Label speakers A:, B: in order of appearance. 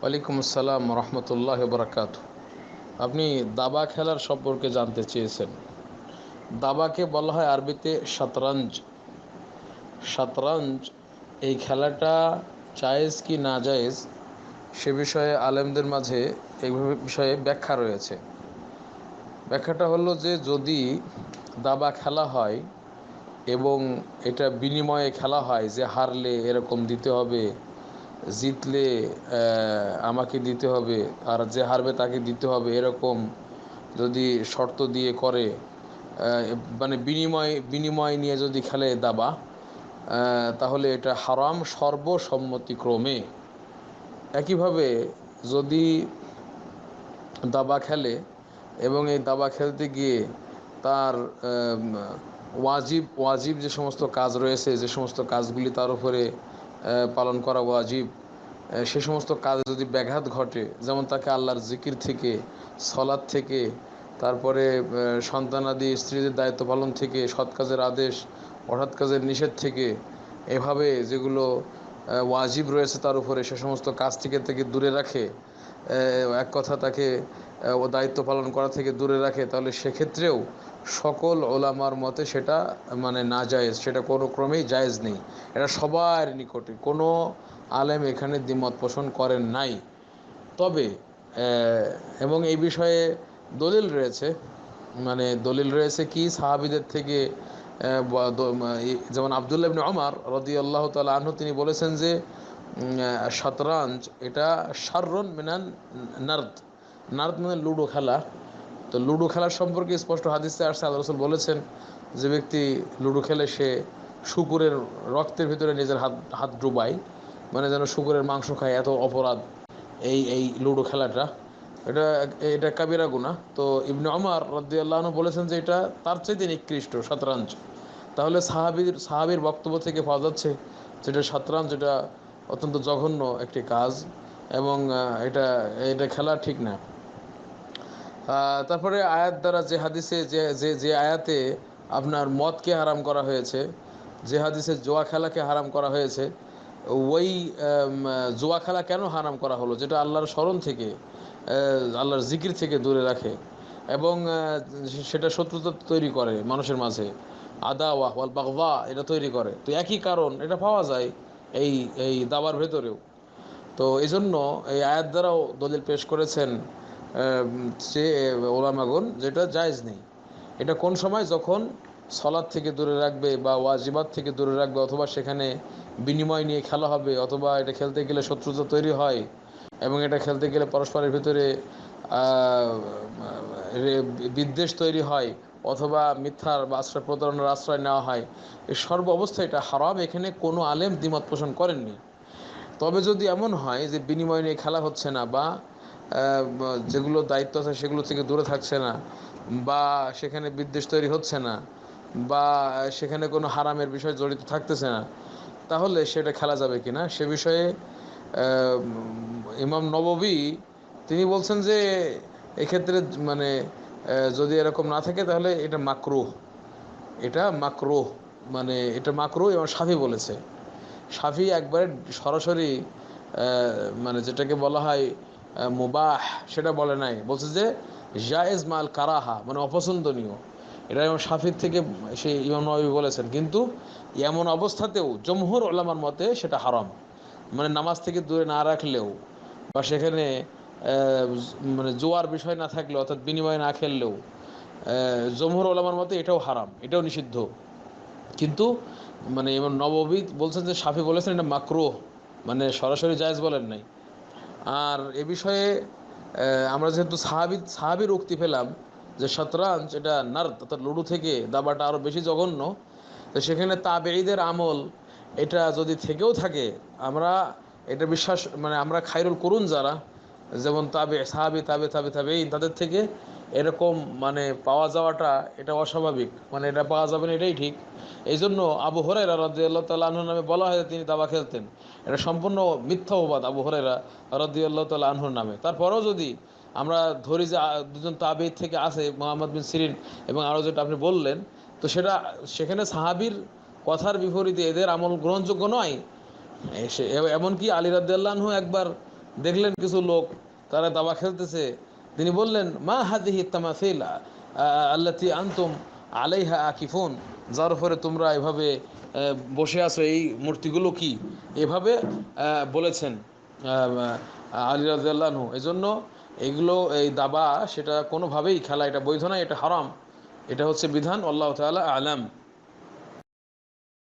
A: ওয়ালাইকুম আসসালাম রহমতুল্লাহ বরকাত। আপনি দাবা খেলার সম্পর্কে জানতে চেয়েছেন। দাবাকে বলা হয় আরবিতে শতরঞ্জ। শতরঞ্জ এই খেলাটা জায়েজ কি না জায়েজ সে বিষয়ে আলেমদের মাঝে এই বিষয়ে ব্যাখ্যা রয়েছে। ব্যাখ্যাটা হলো যে যদি দাবা খেলা হয় এবং এটা বিনিময়ে খেলা হয়, যে হারলে এরকম দিতে হবে, জিতলে আমাকে দিতে হবে, আর যে হারবে তাকে দিতে হবে, এরকম যদি শর্ত দিয়ে করে, মানে বিনিময় বিনিময় নিয়ে যদি খেলে দাবা, তাহলে এটা হারাম সর্বসম্মতিক্রমে। একইভাবে যদি দাবা খেলে এবং এই দাবা খেলতে গিয়ে তার ওয়াজিব ওয়াজিব যে সমস্ত কাজ রয়েছে, যে সমস্ত কাজগুলি তার উপরে পালন করা ওয়াজিব, সে সমস্ত কাজে যদি ব্যাঘাত ঘটে, যেমন তাকে আল্লাহর জিকির থেকে, সলাৎ থেকে, তারপরে সন্তানাদি স্ত্রীদের দায়িত্ব পালন থেকে, সৎ কাজের আদেশ, অসৎ কাজের নিষেধ থেকে, এভাবে যেগুলো ওয়াজিব রয়েছে তার উপরে, সে সমস্ত কাজ থেকে দূরে রাখে, এক কথা তাকে ও দায়িত্ব পালন করা থেকে দূরে রাখে, তাহলে সেক্ষেত্রেও সকল ওলামার মতে সেটা মানে না জায়েজ, সেটা কোনো ক্রমেই জায়েজ নেই। এটা সবার নিকটে কোনো আলেম এখানে দ্বিমত পোষণ করেন নাই। তবে এবং এই বিষয়ে দলিল রয়েছে, মানে দলিল রয়েছে কি সাহাবীদের থেকে, যেমন আবদুল্লাহ ইবনে ওমর রাদিয়াল্লাহু তাআলা আনহু তিনি বলেছেন যে শতরঞ্জ এটা শাররুন মিনান নারদ। নারদ মানে লুডো খেলা। তো লুডো খেলার সম্পর্কে স্পষ্ট হাদিসে আসছে, আল্লাহ রাসূল বলেছেন যে ব্যক্তি লুডো খেলে সে শূকরের রক্তের ভিতরে নিজের হাত হাত ডুবায়, মানে যেন শূকরের মাংস খায়, এত অপরাধ এই লুডো খেলাটা। এটা এটা কাবিরা গুনাহ। তো ইবনে ওমর রাদিয়াল্লাহু আনহু বলেছেন যে এটা তার চাইতে নিকৃষ্ট শতরঞ্জ। তাহলে সাহাবীর বক্তব্য থেকে পাওয়া যাচ্ছে যেটা শতরঞ্জ এটা অত্যন্ত জঘন্য একটি কাজ, এবং এটা এটা খেলা ঠিক না। তারপরে আয়াত দ্বারা যে হাদিসে যে যে যে আয়াতে আপনার মদকে হারাম করা হয়েছে, যে হাদিসে জুয়া খেলাকে হারাম করা হয়েছে, ওই জুয়া খেলা কেন হারাম করা হলো? যেটা আল্লাহর স্মরণ থেকে, আল্লাহর জিকির থেকে দূরে রাখে, এবং সেটা শত্রুতা তৈরি করে মানুষের মাঝে, আদাওয়াহ ওয়াল বাগদা এটা তৈরি করে। তো একই কারণ এটা পাওয়া যায় এই এই দাবার ভেতরেও। তো এই জন্য এই আয়াত দ্বারাও দলিল পেশ করেছেন সে ওলামাগণ, যেটা জায়েজ নেই। এটা কোন সময়? যখন সলাৎ থেকে দূরে রাখবে বা ওয়াজিবাত থেকে দূরে রাখবে, অথবা সেখানে বিনিময় নিয়ে খেলা হবে, অথবা এটা খেলতে গেলে শত্রুতা তৈরি হয়, এবং এটা খেলতে গেলে পরস্পরের ভিতরে বিদ্বেষ তৈরি হয়, অথবা মিথ্যার বা আশ্রয় প্রতারণার আশ্রয় নেওয়া হয়। এই সর্ব অবস্থায় এটা হারাম, এখানে কোনো আলেম দ্বিমত পোষণ করেননি। তবে যদি এমন হয় যে বিনিময় নিয়ে খেলা হচ্ছে না, বা যেগুলো দায়িত্ব আছে সেগুলো থেকে দূরে থাকছে না, বা সেখানে বিদ্বেষ তৈরি হচ্ছে না, বা সেখানে কোনো হারামের বিষয় জড়িত থাকতেছে না, তাহলে সেটা খেলা যাবে কিনা সে বিষয়ে ইমাম নববী তিনি বলছেন যে এক্ষেত্রে মানে যদি এরকম না থাকে তাহলে এটা মাকরুহ। এটা মাকরুহ, মানে এটা মাকরুহ। এবং শাফি বলেছে, শাফি একবারে সরাসরি মানে যেটাকে বলা হয় মুবাহ সেটা বলে নাই, বলছে যে জায়েজ মাল কারাহা, মানে অপছন্দনীয়। এটা ইমাম শাফির থেকে সেই ইমাম নবী বলেছেন। কিন্তু এমন অবস্থাতেও জমহুর ওলামার মতে সেটা হারাম, মানে নামাজ থেকে দূরে না রাখলেও, বা সেখানে মানে জোয়ার বিষয় না থাকলেও, অর্থাৎ বিনিময় না খেললেও জমহুর ওলামার মতে এটাও হারাম, এটাও নিষিদ্ধ। কিন্তু মানে ইমাম নববী বলছেন যে শাফি বলেছেন এটা মাকরুহ, মানে সরাসরি জায়েজ বলেন নাই। আর এ বিষয়ে আমরা যেহেতু সাহাবির উক্তি পেলাম যে শতরঞ্জ এটা নার্দ, অর্থাৎ লুডু থেকে দাবাটা আরও বেশি জঘন্য, তো সেখানে তাবেঈদের আমল এটা যদি থেকেও থাকে, আমরা এটা বিশ্বাস, মানে আমরা খায়রুল কুরুন যারা, যেমন সাহাবি তাবেঈন, তাদের থেকে এরকম মানে পাওয়া যাওয়াটা এটা অস্বাভাবিক, মানে এটা পাওয়া যাবে না এটাই ঠিক। এই জন্য আবু হুরায়রা রাদিয়াল্লাহু তাআলা আনহু নামে বলা হয় যে তিনি দাবা খেলতেন। এটা সম্পূর্ণ মিথ্যা অপবাদ আবু হুরায়রা রাদিয়াল্লাহু তাআলা আনহুর নামে। তারপরেও যদি আমরা ধরি যে দুজন তাবেঈ থেকে আছে, মুহাম্মদ বিন সিরিন এবং আরও যেটা আপনি বললেন, তো সেটা সেখানে সাহাবীর কথার বিপরীতে এদের আমল গ্রহণযোগ্য নয়। এমনকি আলী রাদিয়াল্লাহু আনহু একবার দেখলেন কিছু লোক তারা দাবা খেলতেছে, তিনি বললেন, মা হাদিহি তামাসিল আল্লাতি আনতুম আলাইহা আকিফুন, যার উপরে তোমরা এভাবে বসে আছো, এই মূর্তিগুলো কি? এভাবে বলেছেন আলী রাদিয়াল্লাহু আনহু। এজন্য এগুলো, এই দাবা সেটা কোনোভাবেই খেলা এটা বৈধ নয়, এটা হারাম। এটা হচ্ছে বিধান। আল্লাহ তাআলা আলাম।